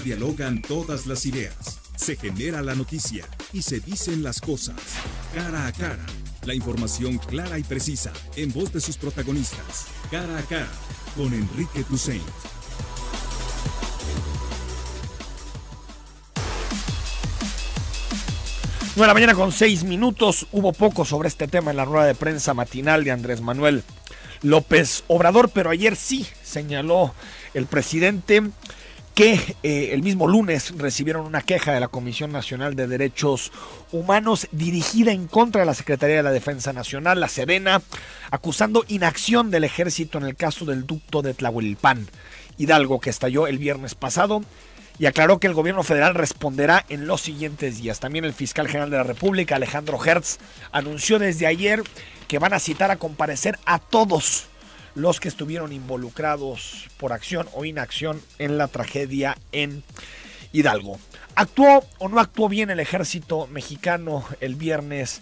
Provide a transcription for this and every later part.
mesa dialogan todas las ideas, se genera la noticia y se dicen las cosas. Cara a cara, la información clara y precisa, en voz de sus protagonistas. Cara a cara, con Enrique Tusain. De la mañana con 6 minutos. Hubo poco sobre este tema en la rueda de prensa matinal de Andrés Manuel López Obrador, pero ayer sí señaló el presidente que el mismo lunes recibieron una queja de la Comisión Nacional de Derechos Humanos dirigida en contra de la Secretaría de la Defensa Nacional, la Sedena, acusando inacción del ejército en el caso del ducto de Tlahuelilpan, Hidalgo, que estalló el viernes pasado, y aclaró que el gobierno federal responderá en los siguientes días. También el fiscal general de la República, Alejandro Gertz, anunció desde ayer que van a citar a comparecer a todos los que estuvieron involucrados por acción o inacción en la tragedia en Hidalgo. ¿Actuó o no actuó bien el ejército mexicano el viernes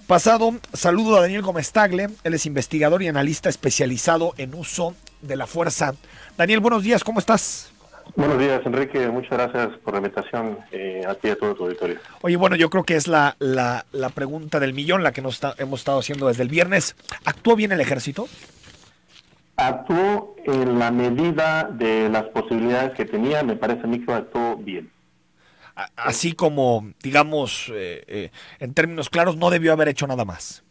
pasado? Saludo a Daniel Gómez Tagle, él es investigador y analista especializado en uso de la fuerza. Daniel, buenos días, ¿cómo estás? Buenos días, Enrique. Muchas gracias por la invitación a ti y a todo tu auditorio. Oye, bueno, yo creo que es la pregunta del millón, la que hemos estado haciendo desde el viernes. ¿Actuó bien el ejército? Actuó en la medida de las posibilidades que tenía. Me parece a mí que actuó bien. Así como, digamos, en términos claros, no debió haber hecho nada más.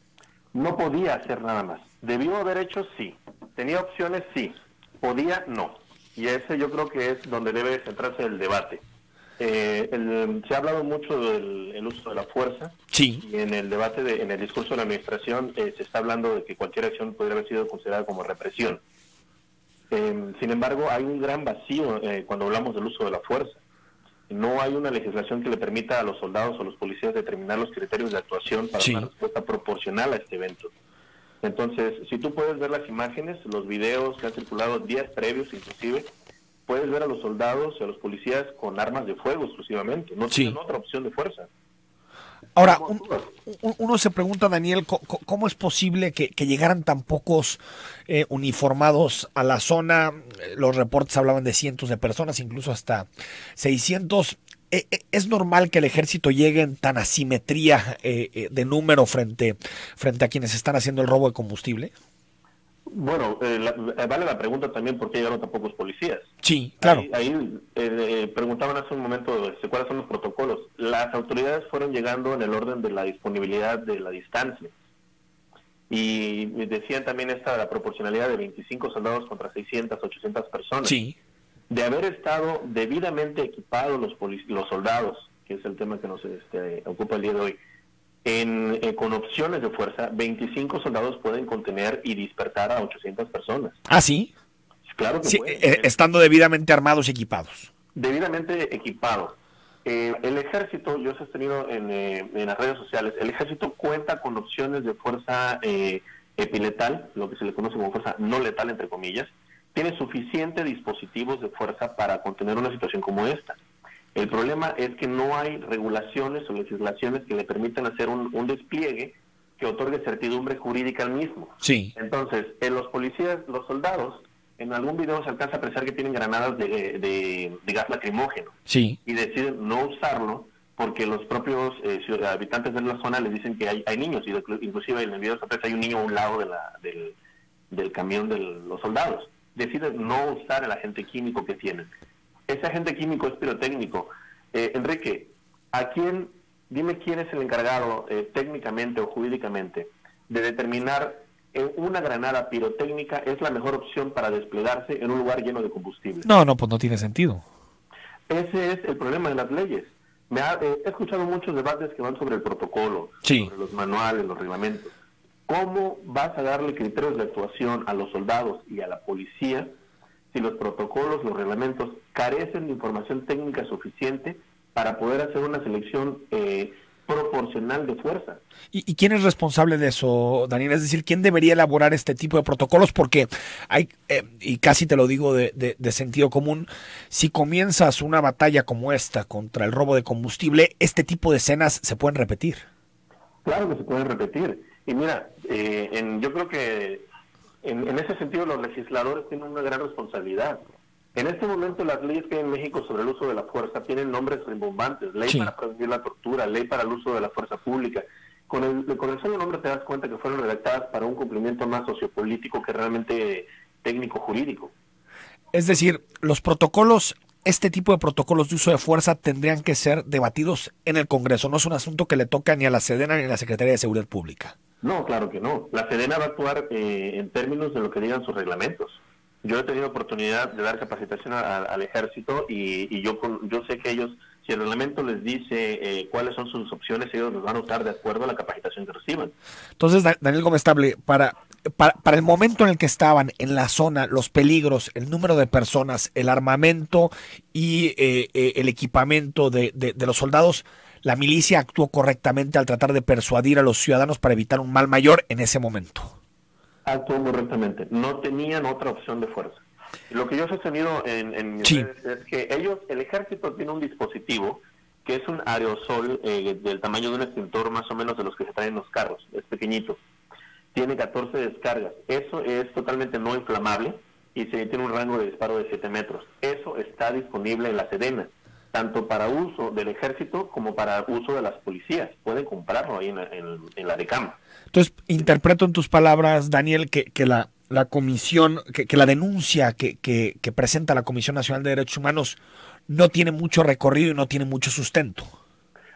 No podía hacer nada más. Debió haber hecho, sí. Tenía opciones, sí. Podía, no. Y ese yo creo que es donde debe centrarse el debate. Se ha hablado mucho del uso de la fuerza. Sí. Y en el debate, en el discurso de la administración, se está hablando de que cualquier acción podría haber sido considerada como represión. Sin embargo, hay un gran vacío cuando hablamos del uso de la fuerza. No hay una legislación que le permita a los soldados o los policías determinar los criterios de actuación para una respuesta proporcional a este evento. Entonces, si tú puedes ver las imágenes, los videos que han circulado días previos inclusive, puedes ver a los soldados y a los policías con armas de fuego exclusivamente, no tienen otra opción de fuerza. Ahora, uno se pregunta, Daniel, ¿cómo es posible que llegaran tan pocos uniformados a la zona? Los reportes hablaban de cientos de personas, incluso hasta 600. ¿Es normal que el ejército llegue en tan asimetría de número frente a quienes están haciendo el robo de combustible? Bueno, vale la pregunta también por qué llegaron tan pocos policías. Sí, claro. Ahí preguntaban hace un momento cuáles son los protocolos. Las autoridades fueron llegando en el orden de la disponibilidad de la distancia. Y decían también la proporcionalidad de 25 soldados contra 600, 800 personas. Sí. De haber estado debidamente equipados los soldados, que es el tema que nos ocupa el día de hoy, con opciones de fuerza, 25 soldados pueden contener y dispersar a 800 personas. ¿Ah, sí? Claro que sí, pueden. Estando debidamente armados y equipados. Debidamente equipados. El ejército, yo he sostenido en las redes sociales, el ejército cuenta con opciones de fuerza epiletal, lo que se le conoce como fuerza no letal, entre comillas. Tiene suficientes dispositivos de fuerza para contener una situación como esta. El problema es que no hay regulaciones o legislaciones que le permitan hacer un despliegue que otorgue certidumbre jurídica al mismo. Sí. Entonces, los policías, los soldados, en algún video se alcanza a apreciar que tienen granadas de gas lacrimógeno. Sí. Y deciden no usarlo porque los propios habitantes de la zona les dicen que hay niños, y inclusive en el video se aprecia hay un niño a un lado del camión de los soldados. Deciden no usar el agente químico que tienen. Ese agente químico es pirotécnico. Enrique, dime quién es el encargado técnicamente o jurídicamente de determinar una granada pirotécnica es la mejor opción para desplegarse en un lugar lleno de combustible. No, pues no tiene sentido. Ese es el problema de las leyes. He escuchado muchos debates que van sobre el protocolo, sobre los manuales, los reglamentos. ¿Cómo vas a darle criterios de actuación a los soldados y a la policía si los protocolos, los reglamentos carecen de información técnica suficiente para poder hacer una selección proporcional de fuerza? ¿Y quién es responsable de eso, Daniel? Es decir, ¿quién debería elaborar este tipo de protocolos? Porque hay, y casi te lo digo de sentido común, si comienzas una batalla como esta contra el robo de combustible, este tipo de escenas se pueden repetir. Claro que se pueden repetir. Y mira, yo creo que en ese sentido los legisladores tienen una gran responsabilidad. En este momento las leyes que hay en México sobre el uso de la fuerza tienen nombres rimbombantes: ley para prevenir la tortura, ley para el uso de la fuerza pública. Con el solo nombre te das cuenta que fueron redactadas para un cumplimiento más sociopolítico que realmente técnico-jurídico. Es decir, los protocolos, este tipo de protocolos de uso de fuerza tendrían que ser debatidos en el Congreso. No es un asunto que le toca ni a la Sedena ni a la Secretaría de Seguridad Pública. No, claro que no. La Sedena va a actuar en términos de lo que digan sus reglamentos. Yo he tenido oportunidad de dar capacitación al ejército y yo sé que ellos, si el reglamento les dice cuáles son sus opciones, ellos los van a usar de acuerdo a la capacitación que reciban. Entonces, Daniel Gómez Table, para el momento en el que estaban en la zona, los peligros, el número de personas, el armamento y el equipamiento de los soldados, la milicia actuó correctamente al tratar de persuadir a los ciudadanos para evitar un mal mayor en ese momento. Actuó correctamente. No tenían otra opción de fuerza. Y lo que yo he sostenido en mis redes es que el ejército tiene un dispositivo que es un aerosol del tamaño de un extintor más o menos de los que se traen en los carros. Es pequeñito. Tiene 14 descargas. Eso es totalmente no inflamable y tiene un rango de disparo de 7 metros. Eso está disponible en la Sedena, tanto para uso del ejército como para uso de las policías. Pueden comprarlo ahí en la DECAM. Entonces, interpreto en tus palabras, Daniel, que la comisión, que la denuncia que presenta la Comisión Nacional de Derechos Humanos no tiene mucho recorrido y no tiene mucho sustento.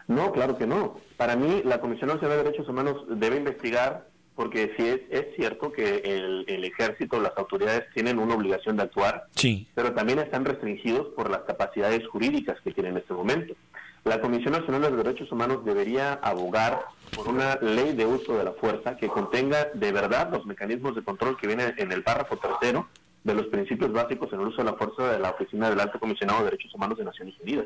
No, claro que no. Para mí, la Comisión Nacional de Derechos Humanos debe investigar, porque sí es cierto que el ejército, las autoridades tienen una obligación de actuar, pero también están restringidos por las capacidades jurídicas que tienen en este momento. La Comisión Nacional de Derechos Humanos debería abogar por una ley de uso de la fuerza que contenga de verdad los mecanismos de control que vienen en el párrafo 3 de los principios básicos en el uso de la fuerza de la Oficina del Alto Comisionado de Derechos Humanos de Naciones Unidas.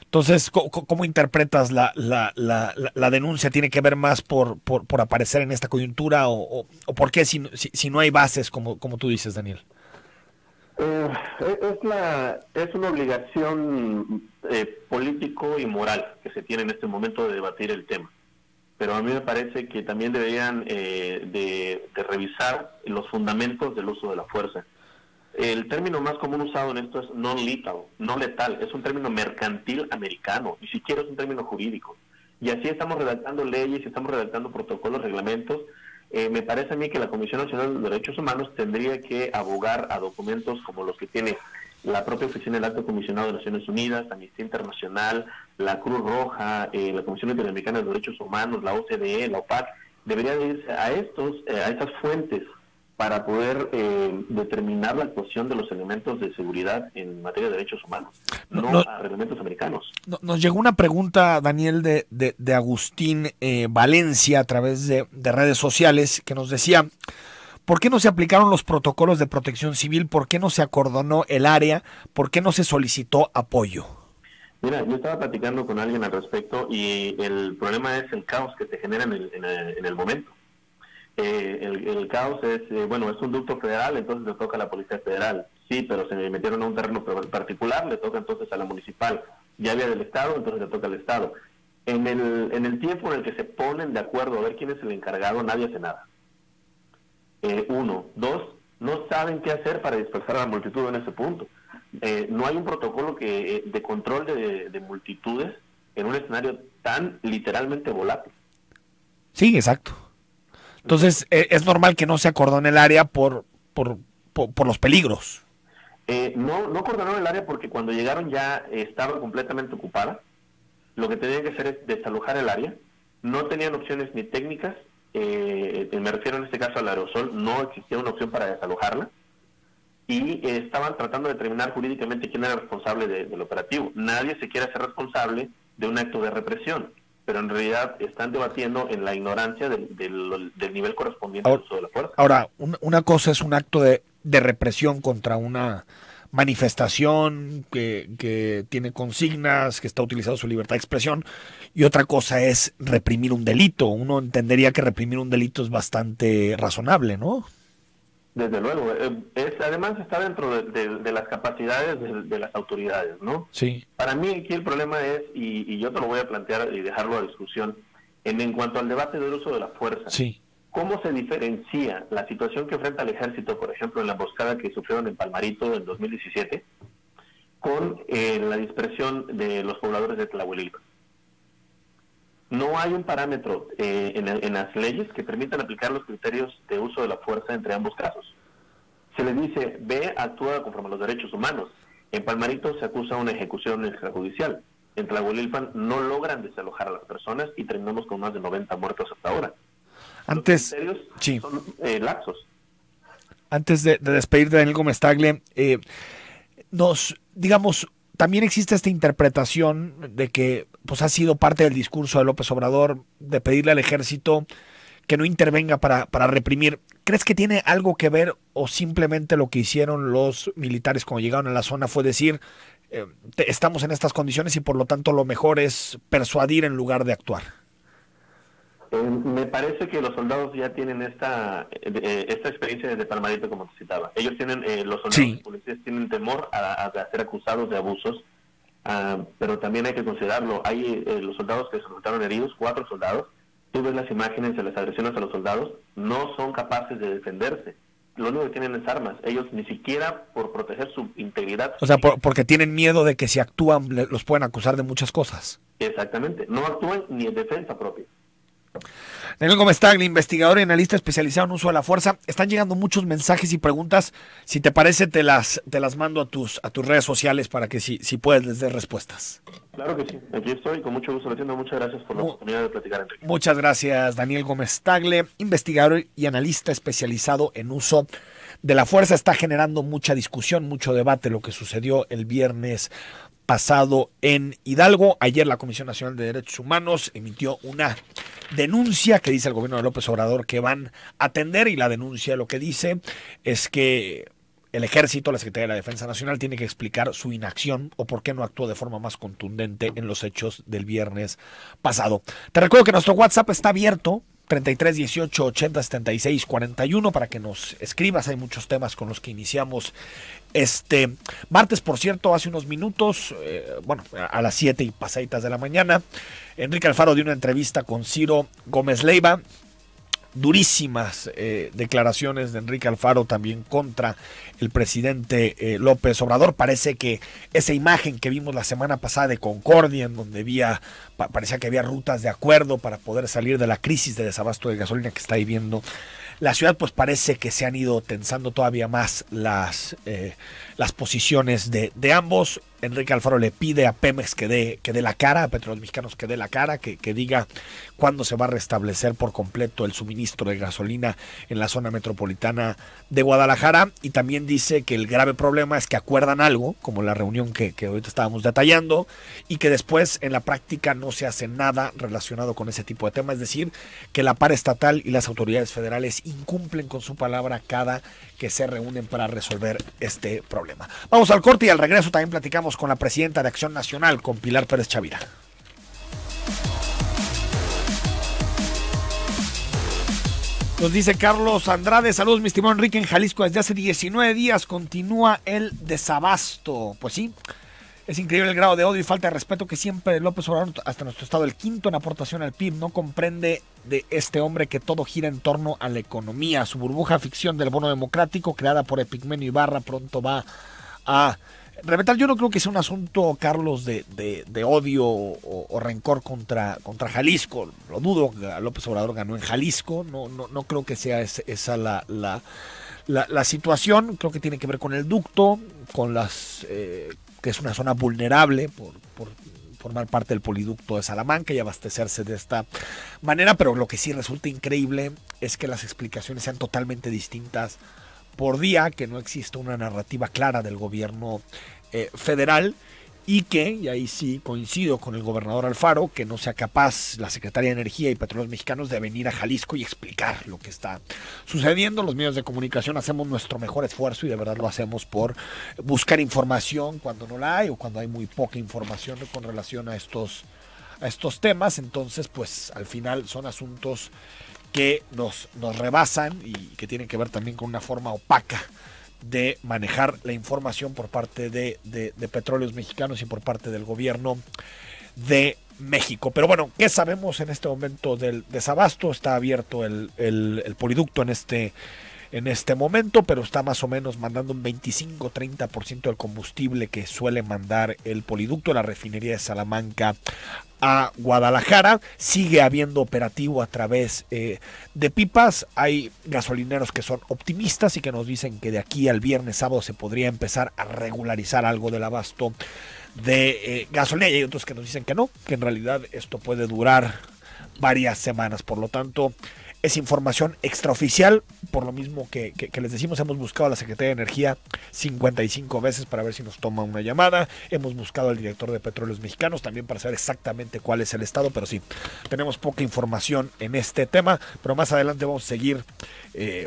Entonces, ¿cómo interpretas la denuncia? ¿Tiene que ver más por aparecer en esta coyuntura o por qué si no hay bases, como tú dices, Daniel? Es una obligación político y moral que se tiene en este momento de debatir el tema. Pero a mí me parece que también deberían de revisar los fundamentos del uso de la fuerza. El término más común usado en esto es non-lethal, no letal. Es un término mercantil americano, ni siquiera es un término jurídico. Y así estamos redactando leyes, estamos redactando protocolos, reglamentos. Me parece a mí que la Comisión Nacional de Derechos Humanos tendría que abogar a documentos como los que tiene la propia Oficina del Alto Comisionado de Naciones Unidas, Amnistía Internacional, la Cruz Roja, la Comisión Interamericana de Derechos Humanos, la OCDE, la OPAC. Deberían irse a estas fuentes para poder determinar la actuación de los elementos de seguridad en materia de derechos humanos, no a reglamentos americanos. Nos llegó una pregunta, Daniel, de Agustín Valencia a través de redes sociales, que nos decía: ¿por qué no se aplicaron los protocolos de protección civil? ¿Por qué no se acordonó el área? ¿Por qué no se solicitó apoyo? Mira, yo estaba platicando con alguien al respecto y el problema es el caos que se genera en el momento. El caos es, es un ducto federal, entonces le toca a la Policía Federal. Sí, pero se metieron a un terreno particular, le toca entonces a la municipal. Ya había del Estado, entonces le toca al Estado. En el tiempo en el que se ponen de acuerdo a ver quién es el encargado, nadie hace nada. Uno. Dos, no saben qué hacer para dispersar a la multitud en ese punto. No hay un protocolo de control de multitudes en un escenario tan literalmente volátil. Sí, exacto. Entonces, es normal que no se acordone el área por los peligros. No acordonaron el área porque cuando llegaron ya estaba completamente ocupada. Lo que tenían que hacer es desalojar el área. No tenían opciones ni técnicas. Me refiero en este caso al aerosol. No existía una opción para desalojarla. Y estaban tratando de determinar jurídicamente quién era el responsable del operativo. Nadie se quiere hacer responsable de un acto de represión, pero en realidad están debatiendo en la ignorancia del nivel correspondiente al uso de la fuerza. Ahora, una cosa es un acto de represión contra una manifestación que tiene consignas, que está utilizando su libertad de expresión, y otra cosa es reprimir un delito. Uno entendería que reprimir un delito es bastante razonable, ¿no? Desde luego. Además está dentro de las capacidades de las autoridades, ¿no? Sí. Para mí aquí el problema es, y yo te lo voy a plantear y dejarlo a discusión, en cuanto al debate del uso de la fuerza. Sí. ¿Cómo se diferencia la situación que enfrenta el ejército, por ejemplo, en la emboscada que sufrieron en Palmarito en 2017, con la dispersión de los pobladores de Tlahuelilpan? No hay un parámetro en las leyes que permitan aplicar los criterios de uso de la fuerza entre ambos casos. Se les dice, ve, actúa conforme a los derechos humanos. En Palmarito se acusa una ejecución extrajudicial. En Tlahuelilpan no logran desalojar a las personas y terminamos con más de 90 muertos hasta ahora. Antes, los criterios sí, son laxos. Antes de despedirte, Daniel Gómez Tagle, digamos, también existe esta interpretación de que pues ha sido parte del discurso de López Obrador de pedirle al ejército que no intervenga para reprimir. ¿Crees que tiene algo que ver o simplemente lo que hicieron los militares cuando llegaron a la zona fue decir estamos en estas condiciones y por lo tanto lo mejor es persuadir en lugar de actuar? Me parece que los soldados ya tienen esta experiencia desde Palmarito, como te citaba. Ellos tienen, los soldados y policías tienen temor a ser acusados de abusos, pero también hay que considerarlo. Hay los soldados que se resultaron heridos, 4 soldados. Tú ves las imágenes de las agresiones a los soldados, no son capaces de defenderse. Lo único que tienen es armas. Ellos ni siquiera por proteger su integridad. O sea, porque tienen miedo de que si actúan los pueden acusar de muchas cosas. Exactamente. No actúan ni en defensa propia. Daniel Gómez Tagle, investigador y analista especializado en uso de la fuerza. Están llegando muchos mensajes y preguntas. Si te parece, te las mando a tus redes sociales para que si puedes les des respuestas. Claro que sí, aquí estoy, con mucho gusto. Muchas gracias por la oportunidad de platicar, Enrique. Muchas gracias, Daniel Gómez Tagle, investigador y analista especializado en uso de la fuerza. Está generando mucha discusión, mucho debate lo que sucedió el viernes pasado en Hidalgo. Ayer la Comisión Nacional de Derechos Humanos emitió una denuncia que dice el gobierno de López Obrador que van a atender, y la denuncia lo que dice es que el Ejército, la Secretaría de la Defensa Nacional, tiene que explicar su inacción o por qué no actuó de forma más contundente en los hechos del viernes pasado. Te recuerdo que nuestro WhatsApp está abierto, 33 18 80 76 41, para que nos escribas. Hay muchos temas con los que iniciamos este martes. Por cierto, hace unos minutos, a las 7 y pasaditas de la mañana, Enrique Alfaro dio una entrevista con Ciro Gómez Leiva. Durísimas declaraciones de Enrique Alfaro también contra el presidente López Obrador. Parece que esa imagen que vimos la semana pasada de Concordia, en donde parecía que había rutas de acuerdo para poder salir de la crisis de desabasto de gasolina que está viviendo la ciudad, pues parece que se han ido tensando todavía más las posiciones de ambos. Enrique Alfaro le pide a Pemex que dé la cara, a Petróleos Mexicanos que dé la cara, que diga cuándo se va a restablecer por completo el suministro de gasolina en la zona metropolitana de Guadalajara. Y también dice que el grave problema es que acuerdan algo, como la reunión que ahorita estábamos detallando, y que después en la práctica no se hace nada relacionado con ese tipo de temas. Es decir, que la paraestatal y las autoridades federales incumplen con su palabra cada que se reúnen para resolver este problema. Vamos al corte y al regreso también platicamos con la presidenta de Acción Nacional, con Pilar Pérez Chavira. Nos dice Carlos Andrade: saludos, mi estimado Enrique. En Jalisco desde hace 19 días continúa el desabasto. Pues sí, es increíble el grado de odio y falta de respeto que siempre López Obrador, hasta nuestro estado, el quinto en aportación al PIB, no comprende de este hombre que todo gira en torno a la economía. Su burbuja ficción del bono democrático, creada por Epigmenio Ibarra, pronto va a reventar. Yo no creo que sea un asunto, Carlos, de odio o rencor contra Jalisco. Lo dudo. López Obrador ganó en Jalisco. No creo que sea esa la situación. Creo que tiene que ver con el ducto, con que es una zona vulnerable por formar parte del poliducto de Salamanca y abastecerse de esta manera. Pero lo que sí resulta increíble es que las explicaciones sean totalmente distintas por día, que no existe una narrativa clara del gobierno federal, y que, y ahí sí coincido con el gobernador Alfaro, que no sea capaz la Secretaría de Energía y Petróleos Mexicanos de venir a Jalisco y explicar lo que está sucediendo. Los medios de comunicación hacemos nuestro mejor esfuerzo y de verdad lo hacemos por buscar información cuando no la hay o cuando hay muy poca información con relación a estos temas. Entonces, pues al final son asuntos que nos rebasan y que tienen que ver también con una forma opaca de manejar la información por parte de Petróleos Mexicanos y por parte del gobierno de México. Pero bueno, ¿qué sabemos en este momento del desabasto? Está abierto el poliducto en este momento, pero está más o menos mandando un 25-30% del combustible que suele mandar el poliducto, la refinería de Salamanca a Guadalajara. Sigue habiendo operativo a través de pipas. Hay gasolineros que son optimistas y que nos dicen que de aquí al viernes, sábado se podría empezar a regularizar algo del abasto de gasolina, y hay otros que nos dicen que no, que en realidad esto puede durar varias semanas. Por lo tanto, es información extraoficial. Por lo mismo que les decimos, hemos buscado a la Secretaría de Energía 55 veces para ver si nos toma una llamada. Hemos buscado al director de Petróleos Mexicanos también para saber exactamente cuál es el estado, pero sí, tenemos poca información en este tema, pero más adelante vamos a seguir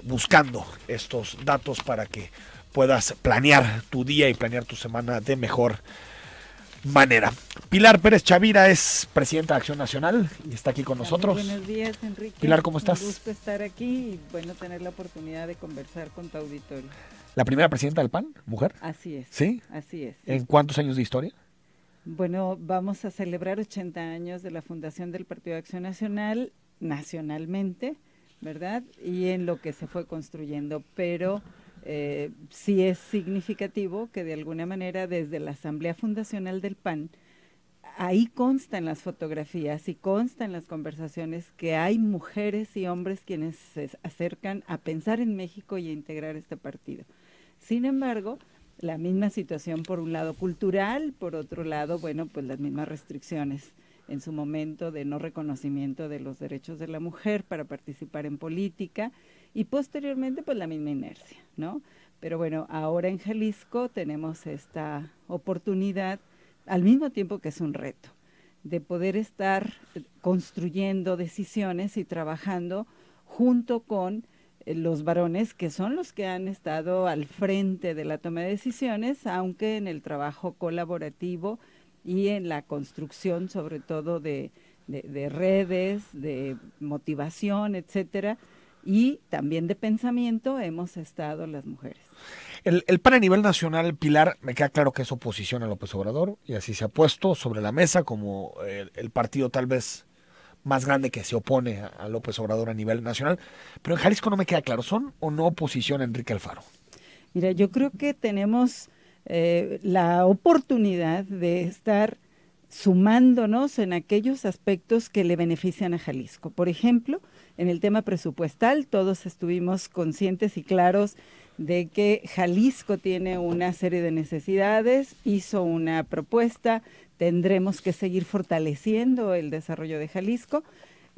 buscando estos datos para que puedas planear tu día y planear tu semana de mejor manera. Pilar Pérez Chavira es presidenta de Acción Nacional y está aquí con nosotros. Buenos días, Enrique. Pilar, ¿cómo estás? Un gusto estar aquí y bueno, tener la oportunidad de conversar con tu auditorio. ¿La primera presidenta del PAN, mujer? Así es. ¿Sí? Así es. ¿En cuántos años de historia? Bueno, vamos a celebrar 80 años de la fundación del Partido de Acción Nacional, nacionalmente, ¿verdad? Y en lo que se fue construyendo, pero sí es significativo que de alguna manera desde la Asamblea Fundacional del PAN, ahí constan las fotografías y constan las conversaciones que hay mujeres y hombres quienes se acercan a pensar en México y a integrar este partido. Sin embargo, la misma situación por un lado cultural, por otro lado, bueno, pues las mismas restricciones en su momento de no reconocimiento de los derechos de la mujer para participar en política y posteriormente pues la misma inercia, ¿no? Pero bueno, ahora en Jalisco tenemos esta oportunidad, al mismo tiempo que es un reto, de poder estar construyendo decisiones y trabajando junto con los varones que son los que han estado al frente de la toma de decisiones, aunque en el trabajo colaborativo y en la construcción sobre todo de redes, de motivación, etcétera, y también de pensamiento hemos estado las mujeres. El PAN a nivel nacional, Pilar, me queda claro que es oposición a López Obrador y así se ha puesto sobre la mesa como el partido tal vez más grande que se opone a López Obrador a nivel nacional, pero en Jalisco no me queda claro, ¿son o no oposición a Enrique Alfaro? Mira, yo creo que tenemos la oportunidad de estar sumándonos en aquellos aspectos que le benefician a Jalisco. Por ejemplo, en el tema presupuestal, todos estuvimos conscientes y claros de que Jalisco tiene una serie de necesidades, hizo una propuesta, tendremos que seguir fortaleciendo el desarrollo de Jalisco.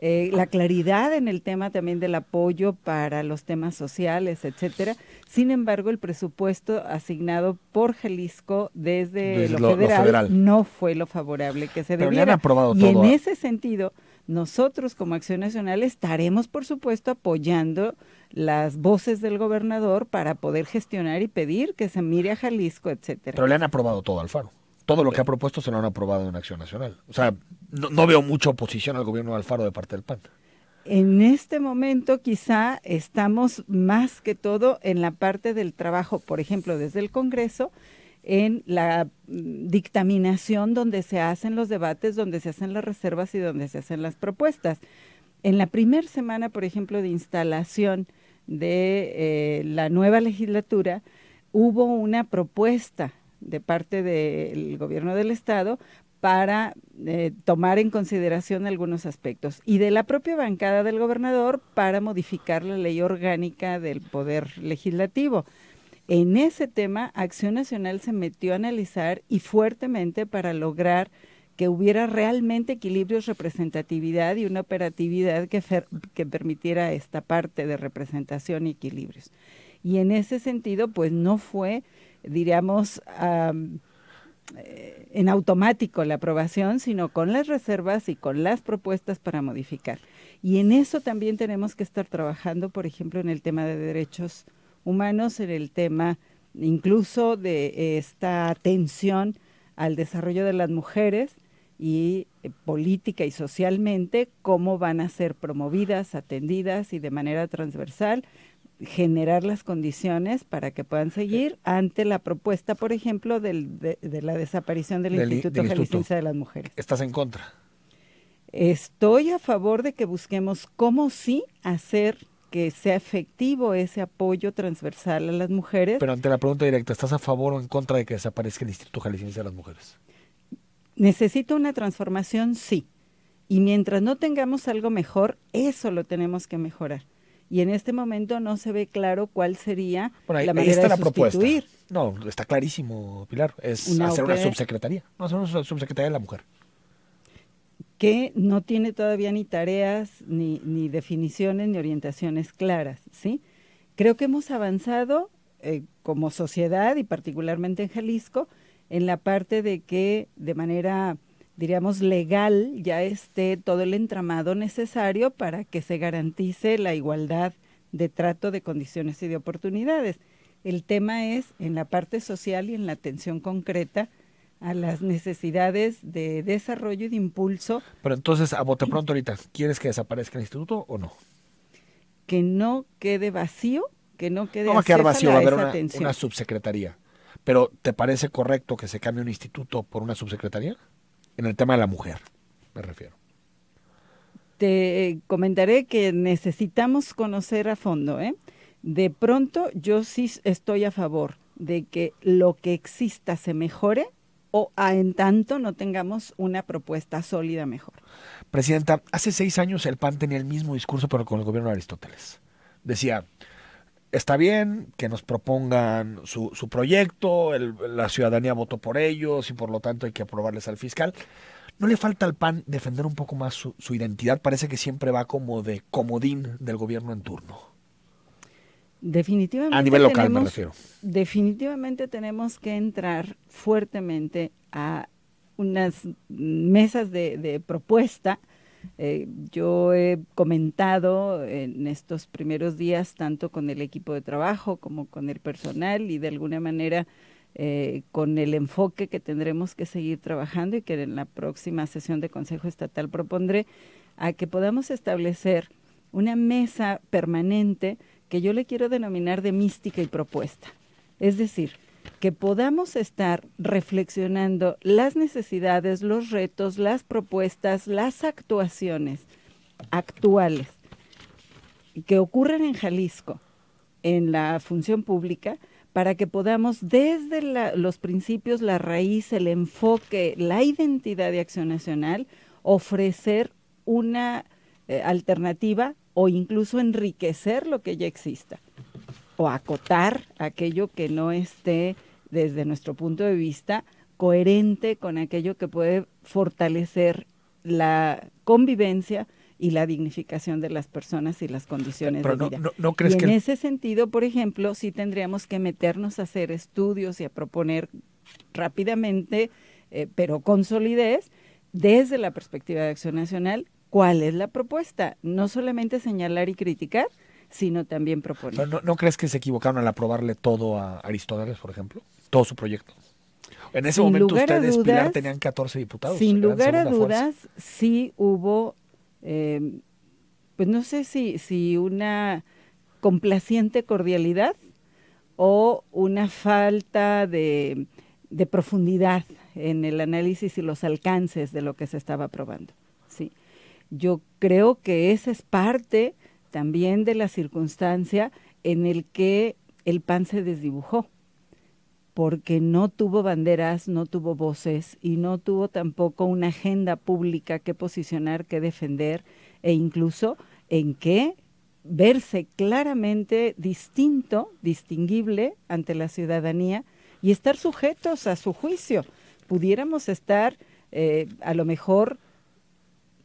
La claridad en el tema también del apoyo para los temas sociales, etcétera. Sin embargo, el presupuesto asignado por Jalisco desde lo federal no fue lo favorable que se debiera. Pero le han aprobado y todo. En ese sentido, nosotros como Acción Nacional estaremos, por supuesto, apoyando las voces del gobernador para poder gestionar y pedir que se mire a Jalisco, etcétera. Pero le han aprobado todo a Alfaro. Todo lo que ha propuesto se lo han aprobado en Acción Nacional. O sea, no veo mucha oposición al gobierno de Alfaro de parte del PAN. En este momento quizá estamos más que todo en la parte del trabajo, por ejemplo, desde el Congreso, en la dictaminación donde se hacen los debates, donde se hacen las reservas y donde se hacen las propuestas. En la primera semana, por ejemplo, de instalación de la nueva legislatura, hubo una propuesta de parte del gobierno del estado para tomar en consideración algunos aspectos y de la propia bancada del gobernador para modificar la ley orgánica del poder legislativo. En ese tema, Acción Nacional se metió a analizar y fuertemente para lograr que hubiera realmente equilibrios, representatividad y una operatividad que permitiera esta parte de representación y equilibrios. Y en ese sentido, pues no fue, diríamos, en automático la aprobación, sino con las reservas y con las propuestas para modificar. Y en eso también tenemos que estar trabajando, por ejemplo, en el tema de derechos humanos, en el tema incluso de esta atención al desarrollo de las mujeres y política y socialmente, cómo van a ser promovidas, atendidas y de manera transversal generar las condiciones para que puedan seguir ante la propuesta, por ejemplo, de la desaparición del Instituto Jalisciense de las Mujeres. ¿Estás en contra? Estoy a favor de que busquemos cómo sí hacer que sea efectivo ese apoyo transversal a las mujeres. Pero ante la pregunta directa, ¿estás a favor o en contra de que desaparezca el Instituto Jalisciense de las Mujeres? Necesito una transformación, sí. Y mientras no tengamos algo mejor, eso lo tenemos que mejorar. Y en este momento no se ve claro cuál sería la manera de sustituir. No, está clarísimo, Pilar. Es hacer una subsecretaría. No, hacer una subsecretaría de la mujer. Que no tiene todavía ni tareas, ni definiciones, ni orientaciones claras, ¿sí? Creo que hemos avanzado como sociedad y particularmente en Jalisco en la parte de que de manera, diríamos, legal ya esté todo el entramado necesario para que se garantice la igualdad de trato, de condiciones y de oportunidades. El tema es en la parte social y en la atención concreta a las necesidades de desarrollo y de impulso. Pero entonces, a bote pronto ahorita, ¿quieres que desaparezca el instituto o no? Que no quede vacío, que no quede no va a quedar vacío, va a haber una subsecretaría. Pero ¿te parece correcto que se cambie un instituto por una subsecretaría? En el tema de la mujer, me refiero. Te comentaré que necesitamos conocer a fondo, ¿eh? De pronto, yo sí estoy a favor de que lo que exista se mejore, o en tanto no tengamos una propuesta sólida mejor. Presidenta, hace 6 años el PAN tenía el mismo discurso, pero con el gobierno de Aristóteles. Decía, está bien que nos propongan su proyecto, la ciudadanía votó por ellos y por lo tanto hay que aprobarles al fiscal. ¿No le falta al PAN defender un poco más su identidad? Parece que siempre va como de comodín del gobierno en turno. Definitivamente a nivel local me refiero. Definitivamente tenemos que entrar fuertemente a unas mesas de propuesta. Yo he comentado en estos primeros días tanto con el equipo de trabajo como con el personal y de alguna manera con el enfoque que tendremos que seguir trabajando y que en la próxima sesión de Consejo Estatal propondré a que podamos establecer una mesa permanente que yo le quiero denominar de mística y propuesta. Es decir, que podamos estar reflexionando las necesidades, los retos, las propuestas, las actuaciones actuales que ocurren en Jalisco, en la función pública, para que podamos desde los principios, la raíz, el enfoque, la identidad de Acción Nacional, ofrecer una alternativa o incluso enriquecer lo que ya exista o acotar aquello que no esté desde nuestro punto de vista coherente con aquello que puede fortalecer la convivencia y la dignificación de las personas y las condiciones de vida. ¿No crees en ese sentido, por ejemplo, sí tendríamos que meternos a hacer estudios y a proponer rápidamente, pero con solidez, desde la perspectiva de Acción Nacional, ¿cuál es la propuesta? No solamente señalar y criticar, sino también proponer. ¿No crees que se equivocaron al aprobarle todo a Aristóteles, por ejemplo? Todo su proyecto. En ese momento ustedes, Pilar, tenían 14 diputados. Sin lugar a dudas, sí hubo, pues no sé si una complaciente cordialidad o una falta de profundidad en el análisis y los alcances de lo que se estaba aprobando. Sí. Yo creo que esa es parte también de la circunstancia en el que el PAN se desdibujó, porque no tuvo banderas, no tuvo voces y no tuvo tampoco una agenda pública que posicionar, que defender e incluso en que verse claramente distinto, distinguible ante la ciudadanía y estar sujetos a su juicio. Pudiéramos estar a lo mejor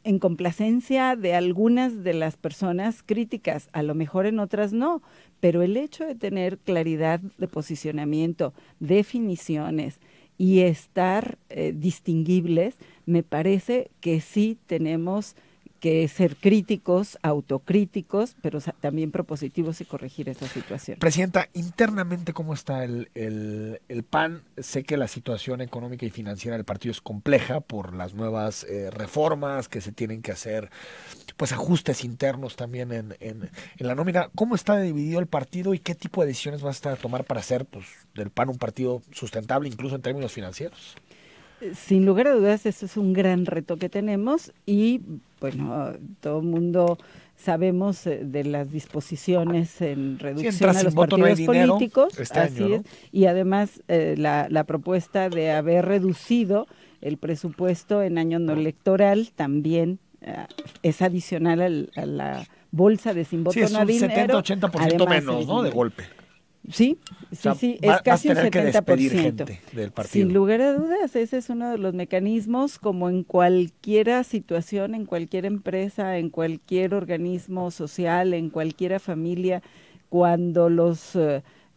en complacencia de algunas de las personas críticas, a lo mejor en otras no, pero el hecho de tener claridad de posicionamiento, definiciones y estar distinguibles, me parece que sí tenemos que ser críticos, autocríticos, pero también propositivos y corregir esa situación. Presidenta, internamente, ¿cómo está el PAN? Sé que la situación económica y financiera del partido es compleja por las nuevas reformas que se tienen que hacer, pues ajustes internos también en la nómina. ¿Cómo está dividido el partido y qué tipo de decisiones va a estar a tomar para hacer pues, del PAN un partido sustentable, incluso en términos financieros? Sin lugar a dudas, eso es un gran reto que tenemos y, bueno, todo el mundo sabemos de las disposiciones en reducción a los partidos políticos, así es, y además la propuesta de haber reducido el presupuesto en año no electoral también es adicional a la bolsa de sin voto no dinero. Sí, es un 70-80% menos, ¿no? De golpe. Sí, es casi un 70%. Del partido. Sin lugar a dudas, ese es uno de los mecanismos, como en cualquier situación, en cualquier empresa, en cualquier organismo social, en cualquier familia, cuando los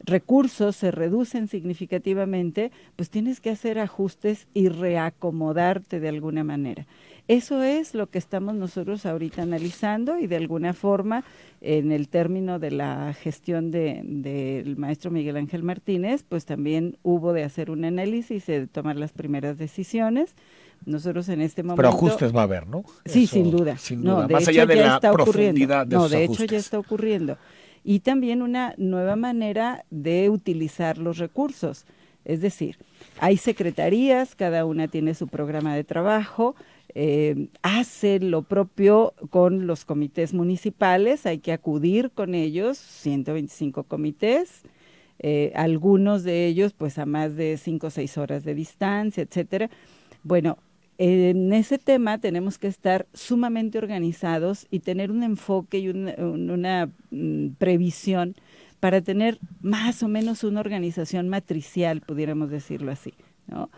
recursos se reducen significativamente, pues tienes que hacer ajustes y reacomodarte de alguna manera. Eso es lo que estamos nosotros ahorita analizando y de alguna forma en el término de la gestión del maestro Miguel Ángel Martínez, pues también hubo de hacer un análisis y de tomar las primeras decisiones. Nosotros en este momento... Pero ajustes va a haber, ¿no? Sí, eso, sin duda. No, más allá de la profundidad de esos ajustes. De hecho ya está ocurriendo. Y también una nueva manera de utilizar los recursos. Es decir, hay secretarías, cada una tiene su programa de trabajo, hace lo propio con los comités municipales, hay que acudir con ellos, 125 comités, algunos de ellos pues a más de 5 o 6 horas de distancia, etcétera. Bueno, en ese tema tenemos que estar sumamente organizados y tener un enfoque y una previsión para tener más o menos una organización matricial, pudiéramos decirlo así, ¿no?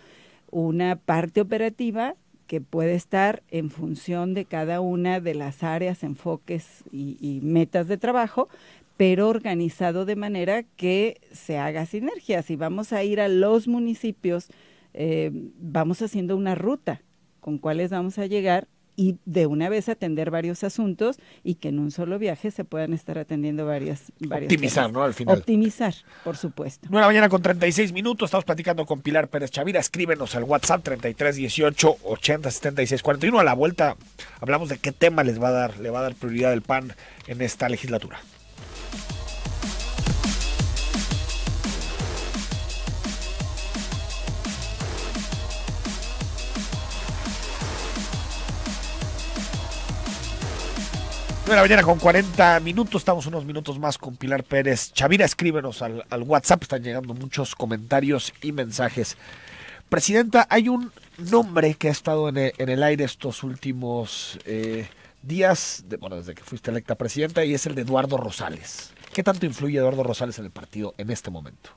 Una parte operativa que puede estar en función de cada una de las áreas, enfoques y metas de trabajo, pero organizado de manera que se haga sinergia. Si vamos a ir a los municipios, vamos haciendo una ruta con cuáles vamos a llegar y de una vez atender varios asuntos y que en un solo viaje se puedan estar atendiendo varias optimizar, cosas. ¿no? Al final. Optimizar, por supuesto. 9:36 Estamos platicando con Pilar Pérez Chavira. Escríbenos al WhatsApp 3318-807641. A la vuelta hablamos de qué tema le va a dar prioridad el PAN en esta legislatura. De la mañana con 40 minutos, estamos unos minutos más con Pilar Pérez Chavira. Escríbenos al WhatsApp, están llegando muchos comentarios y mensajes. Presidenta, hay un nombre que ha estado en el aire estos últimos días, desde que fuiste electa presidenta, y es el de Eduardo Rosales. ¿Qué tanto influye Eduardo Rosales en el partido en este momento?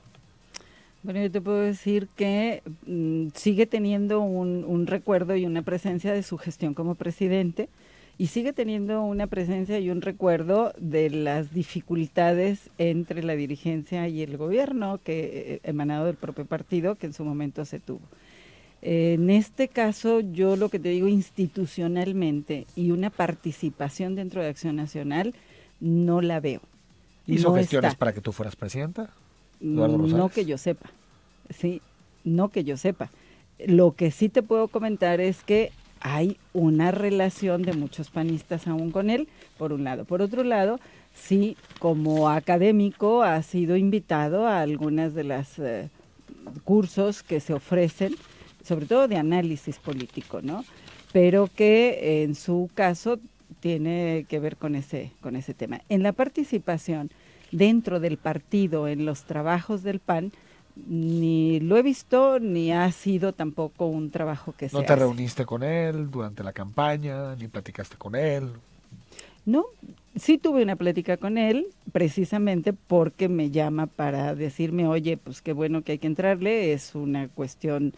Bueno, yo te puedo decir que sigue teniendo un recuerdo y una presencia de su gestión como presidente, y sigue teniendo una presencia y un recuerdo de las dificultades entre la dirigencia y el gobierno, que emanado del propio partido, que en su momento se tuvo. En este caso, yo lo que te digo institucionalmente y una participación dentro de Acción Nacional, no la veo. ¿Hizo gestiones para que tú fueras presidenta, Eduardo Rosales? No que yo sepa, sí, no que yo sepa. Lo que sí te puedo comentar es que hay una relación de muchos panistas aún con él, por un lado. Por otro lado, sí, como académico ha sido invitado a algunas de las cursos que se ofrecen, sobre todo de análisis político, ¿no? Pero que en su caso tiene que ver con ese tema. En la participación dentro del partido, en los trabajos del PAN, ni lo he visto, ni ha sido tampoco un trabajo que se hace. ¿No te reuniste con él durante la campaña, ni platicaste con él? No, sí tuve una plática con él, precisamente porque me llama para decirme, oye, pues qué bueno que hay que entrarle, es una cuestión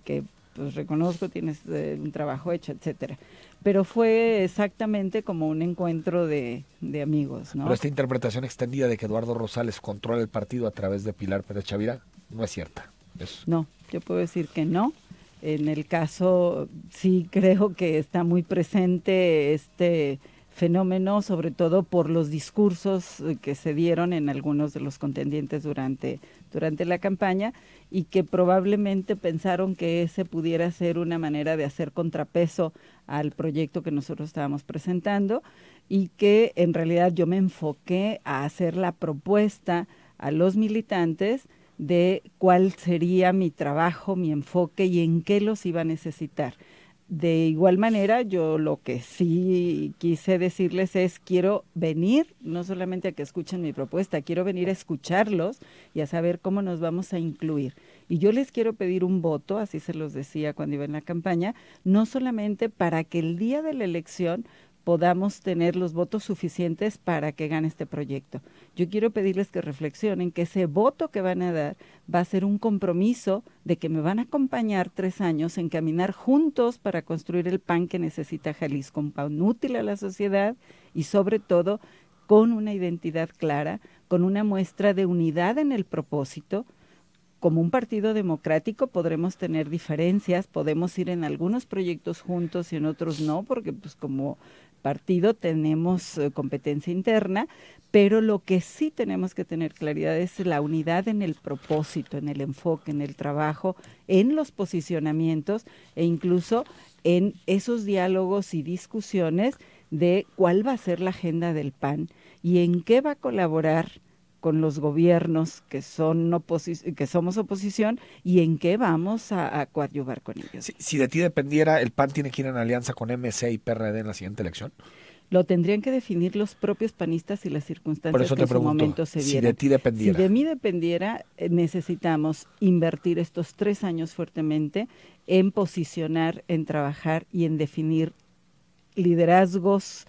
que pues reconozco, tienes un trabajo hecho, etcétera. Pero fue exactamente como un encuentro de amigos, ¿no? Pero esta interpretación extendida de que Eduardo Rosales controla el partido a través de Pilar Pérez Chavira no es cierta. No, yo puedo decir que no. En el caso, sí creo que está muy presente este fenómeno, sobre todo por los discursos que se dieron en algunos de los contendientes durante la campaña, y que probablemente pensaron que ese pudiera ser una manera de hacer contrapeso al proyecto que nosotros estábamos presentando, y que en realidad yo me enfoqué a hacer la propuesta a los militantes de cuál sería mi trabajo, mi enfoque y en qué los iba a necesitar. De igual manera, yo lo que sí quise decirles es, quiero venir, no solamente a que escuchen mi propuesta, quiero venir a escucharlos y a saber cómo nos vamos a incluir. Y yo les quiero pedir un voto, así se los decía cuando iba en la campaña, no solamente para que el día de la elección podamos tener los votos suficientes para que gane este proyecto. Yo quiero pedirles que reflexionen que ese voto que van a dar va a ser un compromiso de que me van a acompañar 3 años en caminar juntos para construir el PAN que necesita Jalisco, un PAN útil a la sociedad y sobre todo con una identidad clara, con una muestra de unidad en el propósito. Como un partido democrático podremos tener diferencias, podemos ir en algunos proyectos juntos y en otros no, porque pues como partido tenemos competencia interna, pero lo que sí tenemos que tener claridad es la unidad en el propósito, en el enfoque, en el trabajo, en los posicionamientos e incluso en esos diálogos y discusiones de cuál va a ser la agenda del PAN y en qué va a colaborar con los gobiernos que somos oposición y en qué vamos a coadyuvar con ellos. Si de ti dependiera, ¿el PAN tiene que ir en alianza con MC y PRD en la siguiente elección? Lo tendrían que definir los propios panistas y las circunstancias que en su momento se dieran. Si de ti dependiera. Si de mí dependiera, necesitamos invertir estos 3 años fuertemente en posicionar, en trabajar y en definir liderazgos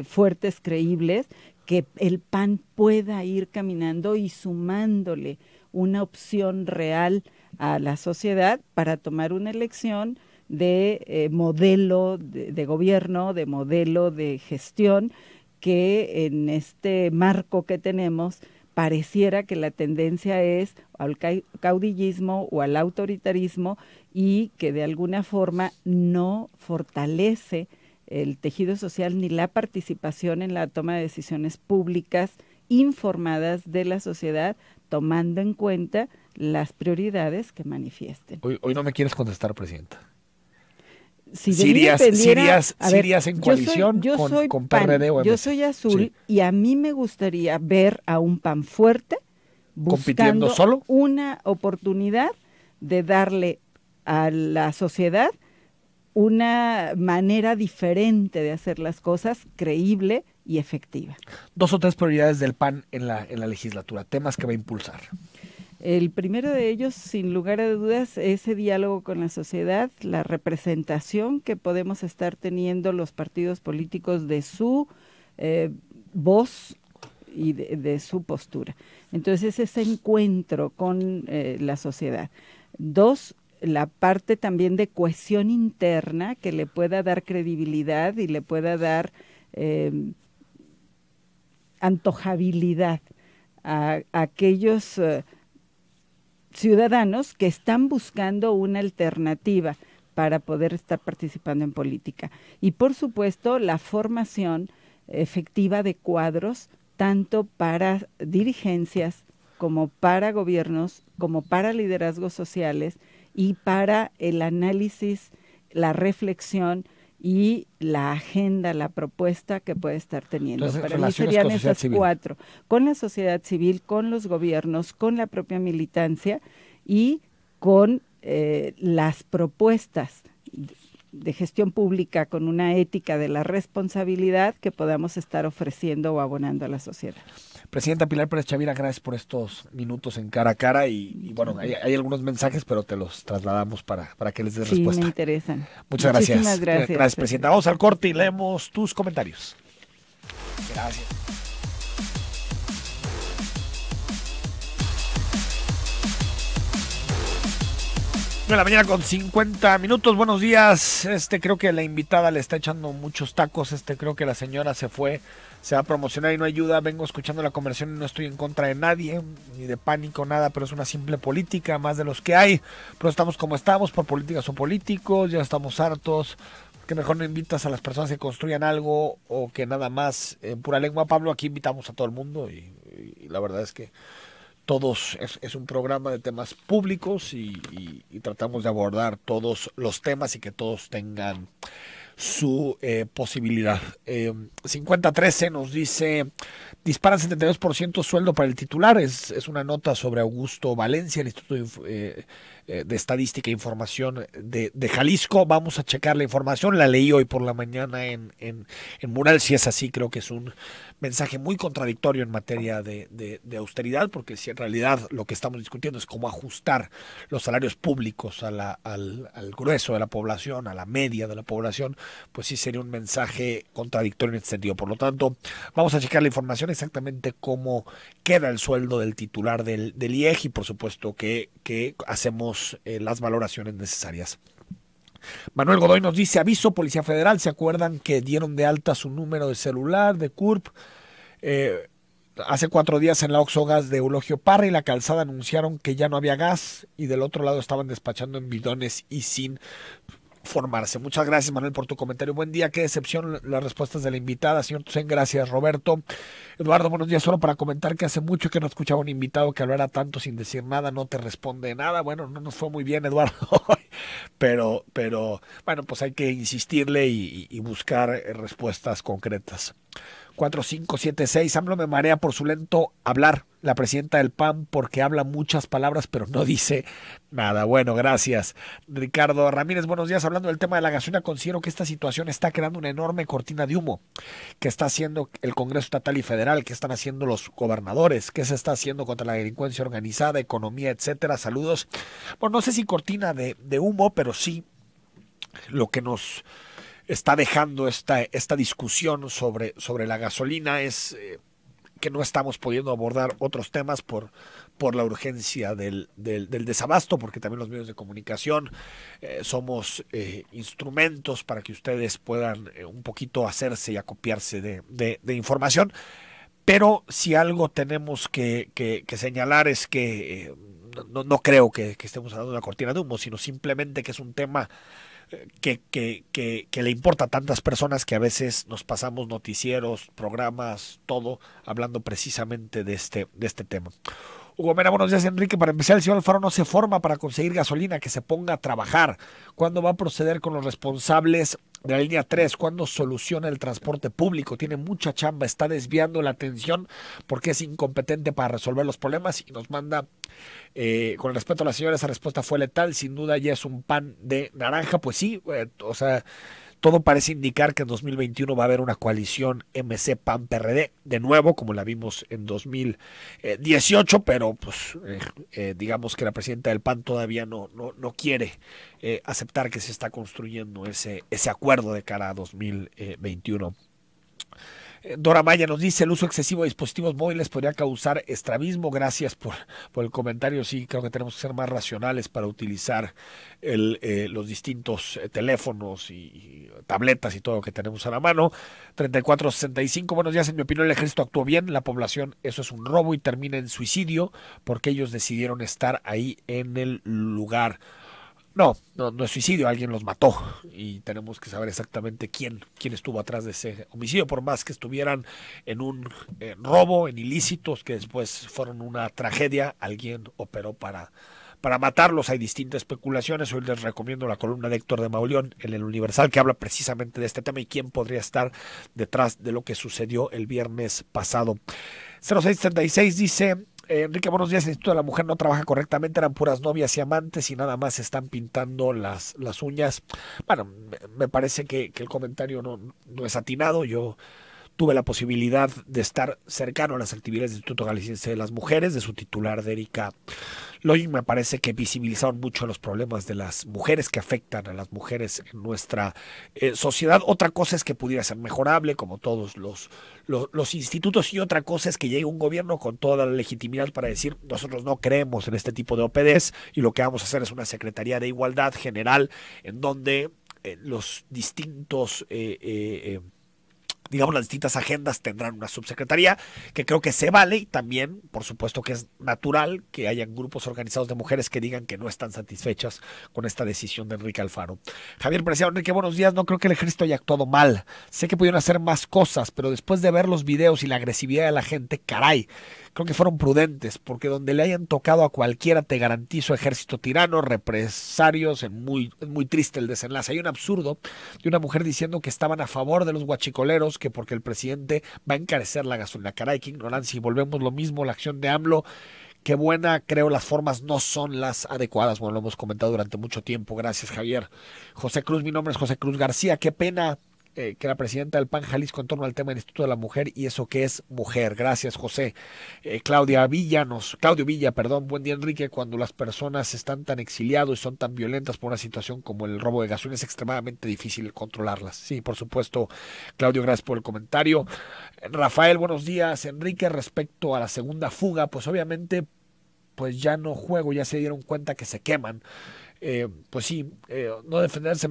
fuertes, creíbles, que el PAN pueda ir caminando y sumándole una opción real a la sociedad para tomar una elección de modelo de gobierno, de modelo de gestión, que en este marco que tenemos pareciera que la tendencia es al caudillismo o al autoritarismo y que de alguna forma no fortalece el tejido social ni la participación en la toma de decisiones públicas informadas de la sociedad, tomando en cuenta las prioridades que manifiesten. Hoy no me quieres contestar, Presidenta. Si irías en coalición con PRD o MC? Yo soy azul, sí. Y a mí me gustaría ver a un PAN fuerte compitiendo solo, una oportunidad de darle a la sociedad una manera diferente de hacer las cosas, creíble y efectiva. 2 o 3 prioridades del PAN en la legislatura, temas que va a impulsar. El primero de ellos, sin lugar a dudas, ese diálogo con la sociedad, la representación que podemos estar teniendo los partidos políticos de su voz y de su postura. Entonces, ese encuentro con la sociedad. 2, la parte también de cohesión interna que le pueda dar credibilidad y le pueda dar antojabilidad a aquellos ciudadanos que están buscando una alternativa para poder estar participando en política. Y por supuesto la formación efectiva de cuadros, tanto para dirigencias como para gobiernos, como para liderazgos sociales y para el análisis, la reflexión y la agenda, la propuesta que puede estar teniendo. Entonces, para mí serían esas 4, con la sociedad civil, con los gobiernos, con la propia militancia y con las propuestas de gestión pública con una ética de la responsabilidad que podamos estar ofreciendo o abonando a la sociedad. Presidenta Pilar Pérez Chavira, gracias por estos minutos en Cara a Cara y bueno, hay algunos mensajes, pero te los trasladamos para que les des respuesta. Sí, me interesan. Muchas gracias. Muchísimas gracias. Gracias, Presidenta. Vamos al corte y leemos tus comentarios. Gracias. De la mañana con 50 minutos. Buenos días. Creo que la invitada le está echando muchos tacos. Creo que la señora se va a promocionar y no ayuda. Vengo escuchando la conversación y no estoy en contra de nadie, ni de pánico, nada, pero es una simple política, más de los que hay. Pero estamos como estamos, por políticas o políticos, ya estamos hartos. Que mejor no invitas a las personas que construyan algo o que nada más en pura lengua. Pablo, aquí invitamos a todo el mundo y la verdad es que todos es un programa de temas públicos y tratamos de abordar todos los temas y que todos tengan su posibilidad. 5013 nos dice: disparan 72% sueldo para el titular. Es una nota sobre Augusto Valencia, el Instituto de Estadística e Información de Jalisco. Vamos a checar la información. La leí hoy por la mañana en Mural. Si es así, creo que es un mensaje muy contradictorio en materia de austeridad, porque si en realidad lo que estamos discutiendo es cómo ajustar los salarios públicos al grueso de la población, a la media de la población, pues sí sería un mensaje contradictorio en este sentido. Por lo tanto, vamos a checar la información exactamente cómo queda el sueldo del titular del IEG y por supuesto que hacemos las valoraciones necesarias. Manuel Godoy nos dice: aviso, Policía Federal, ¿se acuerdan que dieron de alta su número de celular de CURP? Hace 4 días en la Oxxo Gas de Eulogio Parra y La Calzada anunciaron que ya no había gas y del otro lado estaban despachando en bidones y sin formarse. Muchas gracias, Manuel, por tu comentario. Buen día. Qué decepción las respuestas de la invitada. Señor Tucen, gracias, Roberto. Eduardo, buenos días. Solo para comentar que hace mucho que no escuchaba un invitado que hablara tanto sin decir nada, no te responde nada. Bueno, no nos fue muy bien, Eduardo, pero bueno, pues hay que insistirle y buscar respuestas concretas. 4576, AMLO me marea por su lento hablar. La presidenta del PAN porque habla muchas palabras pero no dice nada. Bueno, gracias. Ricardo Ramírez, buenos días. Hablando del tema de la gasolina, considero que esta situación está creando una enorme cortina de humo que está haciendo el Congreso Estatal y Federal, que están haciendo los gobernadores, que se está haciendo contra la delincuencia organizada, economía, etcétera. Saludos. Bueno, no sé si cortina de humo, pero sí lo que nos está dejando esta discusión sobre la gasolina es que no estamos pudiendo abordar otros temas por la urgencia del desabasto, porque también los medios de comunicación somos instrumentos para que ustedes puedan un poquito hacerse y acopiarse de información. Pero si algo tenemos que señalar es que no creo que estemos hablando de una cortina de humo, sino simplemente que es un tema que le importa a tantas personas que a veces nos pasamos noticieros, programas, todo, hablando precisamente de este tema. Hugo Mena, buenos días, Enrique. Para empezar, el señor Alfaro no se forma para conseguir gasolina, que se ponga a trabajar. ¿Cuándo va a proceder con los responsables de la línea 3? ¿Cuándo soluciona el transporte público? Tiene mucha chamba, está desviando la atención porque es incompetente para resolver los problemas y nos manda, con el respeto a la señora, esa respuesta fue letal, sin duda ya es un pan de naranja. Pues sí, o sea, todo parece indicar que en 2021 va a haber una coalición MC-PAN-PRD, de nuevo, como la vimos en 2018, pero pues digamos que la presidenta del PAN todavía no quiere aceptar que se está construyendo ese acuerdo de cara a 2021. Dora Maya nos dice: el uso excesivo de dispositivos móviles podría causar estrabismo. Gracias por el comentario. Sí, creo que tenemos que ser más racionales para utilizar los distintos teléfonos y tabletas y todo lo que tenemos a la mano. 3465, buenos días. En mi opinión, el ejército actuó bien. La población, eso es un robo y termina en suicidio porque ellos decidieron estar ahí en el lugar. No es suicidio, alguien los mató y tenemos que saber exactamente quién estuvo atrás de ese homicidio, por más que estuvieran en un robo, en ilícitos que después fueron una tragedia, alguien operó para matarlos. Hay distintas especulaciones. Hoy les recomiendo la columna de Héctor de Mauleón en el Universal, que habla precisamente de este tema y quién podría estar detrás de lo que sucedió el viernes pasado. 0636 dice: Enrique, buenos días. El Instituto de la Mujer no trabaja correctamente, eran puras novias y amantes y nada más se están pintando las uñas. Bueno, me parece que el comentario no es atinado. Yo tuve la posibilidad de estar cercano a las actividades del Instituto Jalisciense de las Mujeres, de su titular, de Erika Loy. Me parece que visibilizaron mucho los problemas de las mujeres, que afectan a las mujeres en nuestra sociedad. Otra cosa es que pudiera ser mejorable, como todos los institutos, y otra cosa es que llegue un gobierno con toda la legitimidad para decir: nosotros no creemos en este tipo de OPDs y lo que vamos a hacer es una Secretaría de Igualdad General, en donde los distintos digamos, las distintas agendas tendrán una subsecretaría, que creo que se vale, y también, por supuesto, que es natural que hayan grupos organizados de mujeres que digan que no están satisfechas con esta decisión de Enrique Alfaro. Javier Preciado: Enrique, buenos días. No creo que el ejército haya actuado mal. Sé que pudieron hacer más cosas, pero después de ver los videos y la agresividad de la gente, caray, creo que fueron prudentes, porque donde le hayan tocado a cualquiera, te garantizo, ejército tirano, represarios. Es muy triste el desenlace. Hay un absurdo de una mujer diciendo que estaban a favor de los guachicoleros, que porque el presidente va a encarecer la gasolina. Caray, qué ignorancia. Y volvemos lo mismo, la acción de AMLO, qué buena, creo las formas no son las adecuadas. Bueno, lo hemos comentado durante mucho tiempo. Gracias, Javier. José Cruz: mi nombre es José Cruz García. Qué pena que la presidenta del PAN Jalisco en torno al tema del Instituto de la Mujer y eso que es mujer. Gracias, José. Claudio Villa, buen día, Enrique. Cuando las personas están tan exiliados y son tan violentas por una situación como el robo de gasolina, es extremadamente difícil controlarlas. Sí, por supuesto, Claudio, gracias por el comentario. Rafael: buenos días, Enrique. Respecto a la segunda fuga, pues obviamente pues ya no juego, ya se dieron cuenta que se queman. Pues sí, no defenderse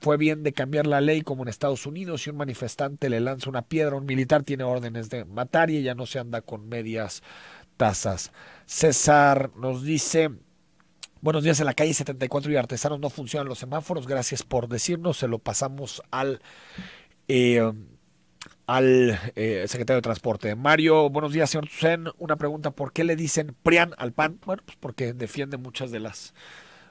fue bien de cambiar la ley, como en Estados Unidos. Si un manifestante le lanza una piedra, un militar tiene órdenes de matar y ya no se anda con medias tazas. César nos dice: buenos días, en la calle 74 y Artesanos no funcionan los semáforos. Gracias por decirnos, se lo pasamos al secretario de Transporte. Mario: buenos días, señor Tucen. Una pregunta: ¿por qué le dicen PRIAN al PAN? Bueno, pues porque defiende muchas de las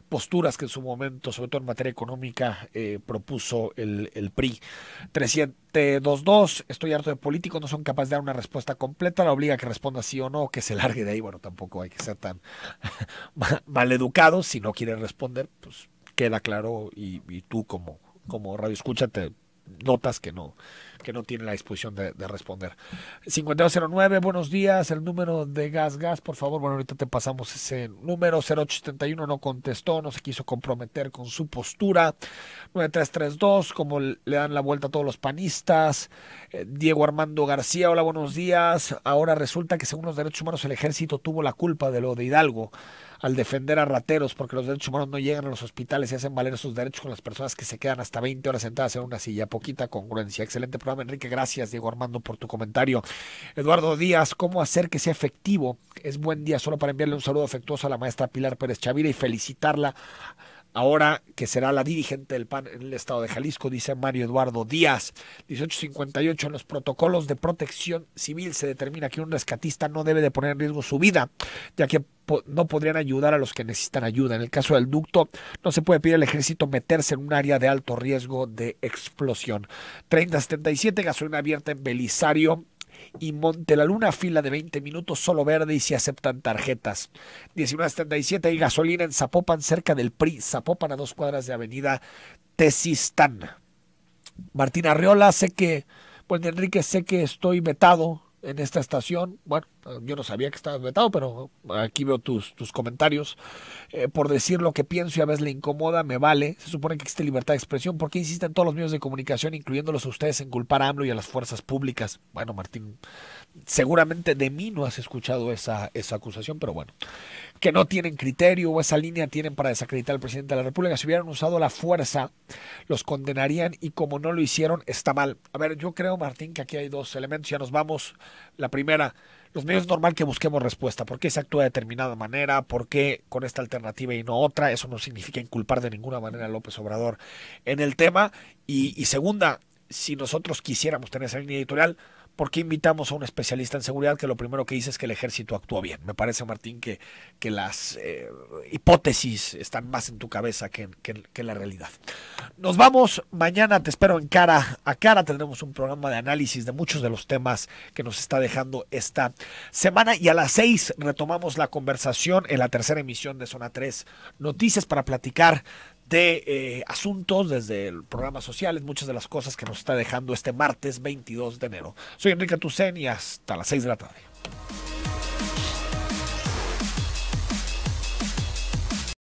posturas que en su momento, sobre todo en materia económica, propuso el PRI. 3722: estoy harto de políticos, no son capaces de dar una respuesta completa, la obliga a que responda sí o no, que se largue de ahí. Bueno, tampoco hay que ser tan maleducados. Si no quiere responder, pues queda claro, y tú como radio escucha te notas que no tiene la disposición de responder. 5209: buenos días, el número de gas, por favor. Bueno, ahorita te pasamos ese número. 0871 no contestó, no se quiso comprometer con su postura. 9332: como le dan la vuelta a todos los panistas. Diego Armando García: hola, buenos días. Ahora resulta que según los derechos humanos el ejército tuvo la culpa de lo de Hidalgo al defender a rateros, porque los derechos humanos no llegan a los hospitales y hacen valer sus derechos con las personas que se quedan hasta 20 horas sentadas en una silla. Poquita congruencia. Excelente programa, Enrique. Gracias, Diego Armando, por tu comentario. Eduardo Díaz: ¿cómo hacer que sea efectivo? Es buen día solo para enviarle un saludo afectuoso a la maestra Pilar Pérez Chavira y felicitarla ahora que será la dirigente del PAN en el estado de Jalisco, dice Mario Eduardo Díaz. 1858: en los protocolos de protección civil se determina que un rescatista no debe de poner en riesgo su vida, ya que no podrían ayudar a los que necesitan ayuda. En el caso del ducto, no se puede pedir al ejército meterse en un área de alto riesgo de explosión. 3077: gasolina abierta en Belisario y Monte la Luna, fila de 20 minutos, solo verde y se aceptan tarjetas. 1977: hay gasolina en Zapopan, cerca del PRI, Zapopan, a 2 cuadras de avenida Tezistán. Martín Arriola: bueno, Enrique, sé que estoy vetado en esta estación. Bueno, yo no sabía que estaba vetado, pero aquí veo tus comentarios. Por decir lo que pienso y a veces le incomoda, me vale. Se supone que existe libertad de expresión. ¿Por qué insisten todos los medios de comunicación, incluyéndolos a ustedes, en culpar a AMLO y a las fuerzas públicas? Bueno, Martín, seguramente de mí no has escuchado esa acusación, pero bueno, que no tienen criterio o esa línea tienen para desacreditar al presidente de la República. Si hubieran usado la fuerza, los condenarían, y como no lo hicieron, está mal. A ver, yo creo, Martín, que aquí hay dos elementos. Ya nos vamos. La primera: los medios es normal que busquemos respuesta. ¿Por qué se actúa de determinada manera? ¿Por qué con esta alternativa y no otra? Eso no significa inculpar de ninguna manera a López Obrador en el tema. Y segunda, si nosotros quisiéramos tener esa línea editorial, ¿por qué invitamos a un especialista en seguridad que lo primero que dice es que el ejército actuó bien? Me parece, Martín, que las hipótesis están más en tu cabeza que en la realidad. Nos vamos. Mañana te espero en Cara a Cara. Tendremos un programa de análisis de muchos de los temas que nos está dejando esta semana. Y a las 6 retomamos la conversación en la tercera emisión de Zona 3 Noticias para platicar de asuntos, desde programas sociales, muchas de las cosas que nos está dejando este martes 22 de enero. Soy Enrique Tucen y hasta las 6 de la tarde.